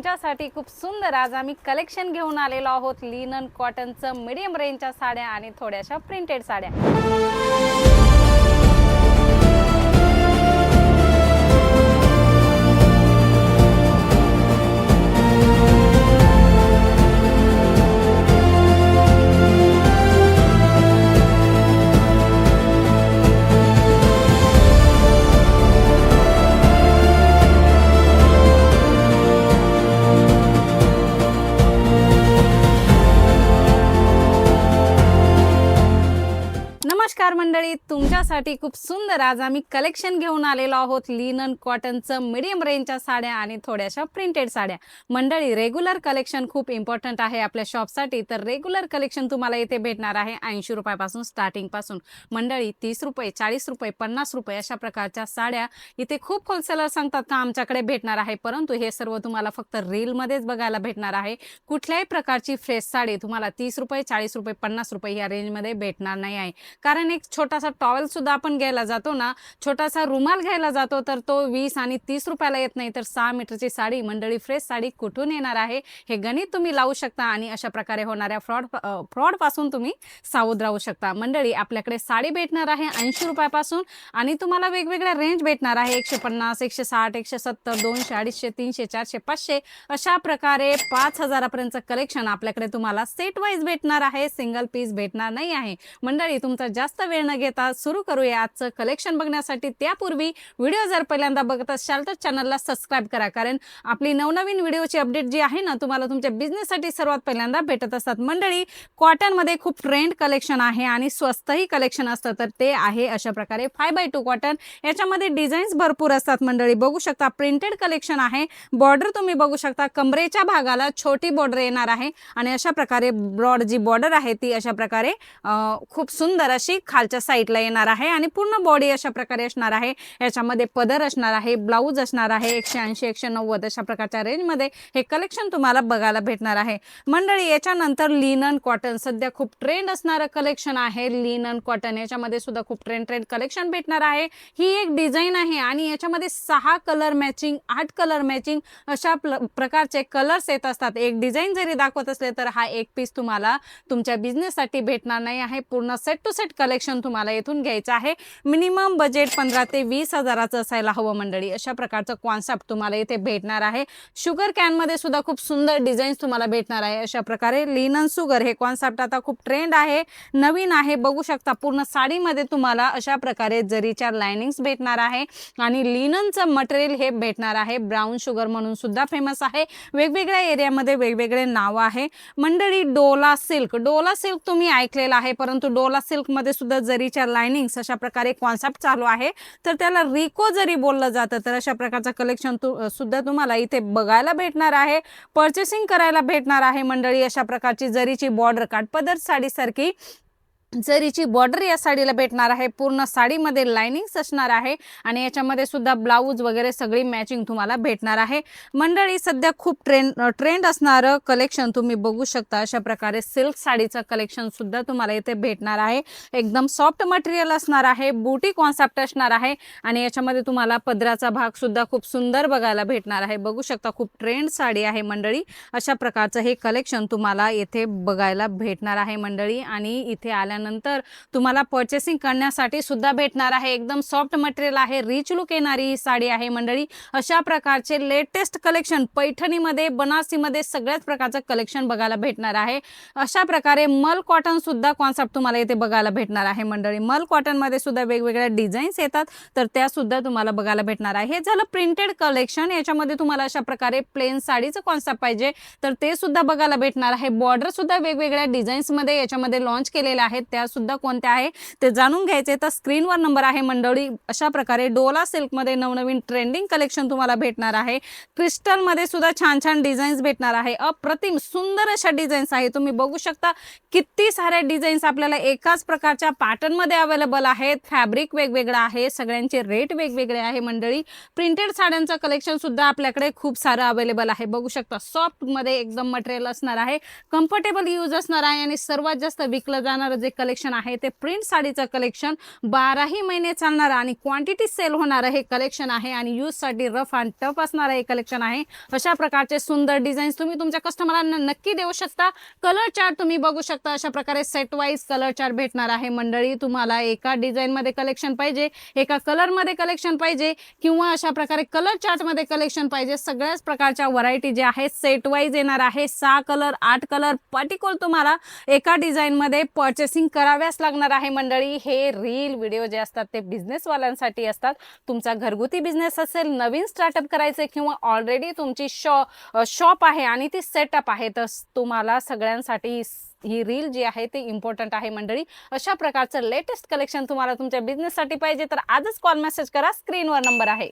तुमच्यासाठी खूप सुंदर आज आम्ही कलेक्शन घेऊन आलेलो आहोत लिनन कॉटनचं मीडियम रेंजच्या साड्या आणि थोड्याशा प्रिंटेड साड्या। नमस्कार मंडळी, तुमच्यासाठी खूप सुंदर आज आम्ही कलेक्शन घेऊन आलेलो आहोत लिनन कॉटनचं मीडियम रेंजच्या साड्या आणि थोड्याशा प्रिंटेड साड्या। मंडळी, रेग्युलर कलेक्शन खूप इम्पॉर्टंट आहे आपल्या शॉपसाठी, तर रेग्युलर कलेक्शन तुम्हाला इथे भेटणार आहे 80 रुपयापासून स्टार्टिंग पासून। मंडळी 30 रुपये, 40 रुपये, 50 रुपये अशा प्रकारच्या साड्या इथे खूप होलसेलर सांगतात का आमच्याकडे भेटणार आहे, परंतु हे सर्व तुम्हाला फक्त रील मध्येच बघायला भेटणार आहे। कुठल्याही प्रकारची फ्रेश साडी तुम्हाला 30 रुपये, 40 रुपये, 50 रुपये या रेंज मध्ये भेटणार नाही आहे। कारण एक छोटासा टॉवेल सुद्धा आपण घ्यायला जातो ना, छोटासा रुमाल घ्यायला जातो तर तो 20 आणि 30 रुपयाला येत नाही, तर 6 मीटरची साडी मंडळी फ्रेश साडी कुठून येणार आहे हे गणित तुम्ही लावू शकता आणि अशा प्रकारे होणाऱ्या फ्रॉड पासून तुम्ही सावध राहू शकता। मंडळी, आपल्याकडे साडी भेटणार आहे 80 रुपयापासून आणि तुम्हाला वेगवेगळ्या रेंज भेटणार आहे 150, 160, 170, 200, 250, 300, 400, 500 अशा प्रकारे 5000 पर्यंतचं कलेक्शन आपल्याकडे तुम्हाला सेट वाईज भेटणार आहे, सिंगल पीस भेटणार नाही आहे। मंडळी, तुमचा जास्त वेळ न घेता सुरू करूया आजचं कलेक्शन बघण्यासाठी। त्यापूर्वी व्हिडिओ जर पहिल्यांदा बघत असाल तर चॅनलला सबस्क्राइब करा, कारण आपली नवनवीन व्हिडिओची अपडेट जी आहे ना तुम्हाला तुमच्या बिझनेससाठी सर्वात पहिल्यांदा भेटत असतात। मंडळी, कॉटन मध्ये खूप ट्रेंड कलेक्शन आहे आणि स्वस्तही कलेक्शन असतं, तर ते आहे अशा प्रकारे 5x2 कॉटन। याच्यामध्ये डिझाईन्स भरपूर असतात मंडळी, बघू शकता प्रिंटेड कलेक्शन आहे। बॉर्डर तुम्ही बघू शकता, कमरेच्या भागाला छोटी बॉर्डर येणार आहे आणि अशा प्रकारे ब्रॉड जी बॉर्डर आहे ती अशा प्रकारे खूप सुंदर अशी खालच्या साईडला येणार आहे आणि पूर्ण बॉडी अशा प्रकारे असणार आहे। याच्यामध्ये पदर असणार आहे, ब्लाऊज असणार आहे। 180, 190 अशा प्रकारच्या रेंज मध्ये हे कलेक्शन तुम्हाला बघायला भेटणार आहे। मंडळी, याच्यानंतर लिनन कॉटन सध्या खूप ट्रेंड असणारं कलेक्शन आहे लिनन कॉटन। याच्यामध्ये सुद्धा खूप ट्रेंड कलेक्शन भेटणार आहे। ही एक डिझाईन आहे आणि याच्यामध्ये 6 कलर मॅचिंग, 8 कलर मॅचिंग अशा प्रकारचे कलर्स येत असतात। एक डिझाईन जरी दाखवत असले तर हा एक पीस तुम्हाला तुमच्या बिझनेससाठी भेटणार नाही आहे, पूर्ण सेट टू सेट कलेक्शन तुम्हाला इथून घ्यायचं आहे। मिनिमम बजेट 15 ते 20 हजाराचं असायला हवं मंडळी, अशा प्रकारचं कॉन्सेप्ट तुम्हाला इथे भेटणार आहे। शुगर कॅन मध्ये सुद्धा खूप सुंदर डिझाईन्स तुम्हाला भेटणार आहे। अशा प्रकारे लिनन शुगर हे कॉन्सेप्ट आता खूप ट्रेंड आहे, नवीन आहे। बघू शकता पूर्ण साडीमध्ये तुम्हाला अशा प्रकारे जरीच्या लाइनिंग्स भेटणार आहे आणि लिननचं मटेरियल हे भेटणार आहे। ब्राऊन शुगर म्हणून सुद्धा फेमस आहे, वेगवेगळ्या एरियामध्ये वेगवेगळे नाव आहे। मंडळी, डोला सिल्क तुम्ही ऐकलेलं आहे, परंतु डोला सिल्क मध्ये सुद्धा जरीच्या लाइनिंग्स अशा प्रकारे कॉन्सेप्ट चालू आहे, तर त्याला रिको जरी बोललं जातं, तर अशा प्रकारचं कलेक्शन सुद्धा तुम्हाला इथे बघायला भेटणार आहे, परचेसिंग करायला भेटणार आहे। मंडळी, अशा प्रकारची जरीची बॉर्डर काठपदर साडीसारखी जरीची बॉर्डर या साडीला भेटणार आहे। पूर्ण साडीमध्ये लाइनिंग्स असणार आहे आणि याच्यामध्ये सुद्धा ब्लाऊज वगैरे सगळी मॅचिंग तुम्हाला भेटणार आहे। मंडळी, सध्या खूप ट्रेंड असणारं कलेक्शन तुम्ही बघू शकता। अशा प्रकारे सिल्क साडीचं कलेक्शन सुद्धा तुम्हाला इथे भेटणार आहे। एकदम सॉफ्ट मटेरियल असणार आहे, बुटी कॉन्सेप्ट असणार आहे आणि याच्यामध्ये तुम्हाला पदराचा भाग सुद्धा खूप सुंदर बघायला भेटणार आहे। बघू शकता खूप ट्रेंड साडी आहे मंडळी, अशा प्रकारचं हे कलेक्शन तुम्हाला इथे बघायला भेटणार आहे मंडळी। आणि इथे आल्या नंतर तुम्हाला परचेसिंग करण्यासाठी सुद्धा भेटणार आहे। एकदम सॉफ्ट मटेरियल आहे, रिच लुक येणारी ही साडी आहे मंडळी। अशा प्रकारचे लेटेस्ट कलेक्शन पैठणीमध्ये, बनारसीमध्ये सगळ्याच प्रकारचं कलेक्शन बघायला भेटणार आहे। अशा प्रकारे मल कॉटन सुद्धा कॉन्सेप्ट तुम्हाला इथे बघायला भेटणार आहे मंडळी। मल कॉटन मध्ये सुद्धा वेगवेगळ्या डिझाईन्स येतात, तर त्या सुद्धा तुम्हाला बघायला भेटणार आहे। हे झालं प्रिंटेड कलेक्शन। याच्यामध्ये तुम्हाला अशा प्रकारे प्लेन साडीचं कॉन्सेप्ट पाहिजे तर ते सुद्धा बघायला भेटणार आहे। बॉर्डर सुद्धा वेगवेगळ्या डिझाईन्स मध्ये याच्यामध्ये लॉन्च केलेले आहेत, त्या सुद्धा कोणत्या आहे ते जाणून घ्यायचे तर स्क्रीनवर नंबर आहे मंडळी। अशा प्रकारे डोला सिल्क मध्ये नवनवीन ट्रेंडिंग कलेक्शन तुम्हाला भेटणार आहे। क्रिस्टल मध्ये सुद्धा छान छान डिझाईन्स भेटणार आहे, अप्रतिम सुंदर अशा डिझाईन्स आहे। तुम्ही बघू शकता किती साऱ्या डिझाईन्स आपल्याला एकाच प्रकारच्या पॅटर्न मध्ये अवेलेबल आहेत। फॅब्रिक वेगवेगळं आहे, सगळ्यांचे रेट वेगवेगळे आहे मंडळी। प्रिंटेड साड्यांचं कलेक्शन सुद्धा आपल्याकडे खूप सारं अवेलेबल आहे। बघू शकता सॉफ्ट मध्ये एकदम मटेरियल असणार आहे, कम्फर्टेबल यूज असणार आहे आणि सर्वात जास्त विकलं जाणारं जे कलेक्शन आहे ते प्रिंट साडीचं कलेक्शन 12ही महिने चालणार आणि क्वांटिटी सेल होणार हे कलेक्शन आहे आणि यूजसाठी रफ अँड टफ असणार हे कलेक्शन आहे। अशा प्रकारचे सुंदर डिझाईन्स तुम्ही तुमच्या कस्टमरांना नक्की देऊ शकता। कलर चार्ट तुम्ही बघू शकता, अशा प्रकारे सेट वाईज कलर चार्ट भेटणार आहे मंडळी। तुम्हाला एका डिझाईन मध्ये कलेक्शन पाहिजे, एका कलर मध्ये कलेक्शन पाहिजे किंवा अशा प्रकारे कलर चार्ट मध्ये कलेक्शन पाहिजे, सगळ्याच प्रकारच्या व्हरायटी जे आहेत सेट वाईज येणार आहे। 6 कलर 8 कलर पर्टिक्युलर तुम्हाला एका डिझाईन मध्ये परचेसिंग कराव्यास लागणार आहे मंडळी। हे रील व्हिडिओ जे असतात ते बिझनेस वाल्यांसाठी असतात। तुमचा घरगुती बिझनेस असेल, नवीन स्टार्टअप करायचे किंवा ऑलरेडी तुमची शॉप आहे आणि ती सेटअप आहे, तर तुम्हाला सगळ्यांसाठी ही रील जी आहे ते इम्पॉर्टंट आहे मंडळी। अशा प्रकारचं लेटेस्ट कलेक्शन तुम्हाला तुमच्या बिझनेससाठी पाहिजे तर आजच कॉल मेसेज करा, स्क्रीनवर नंबर आहे।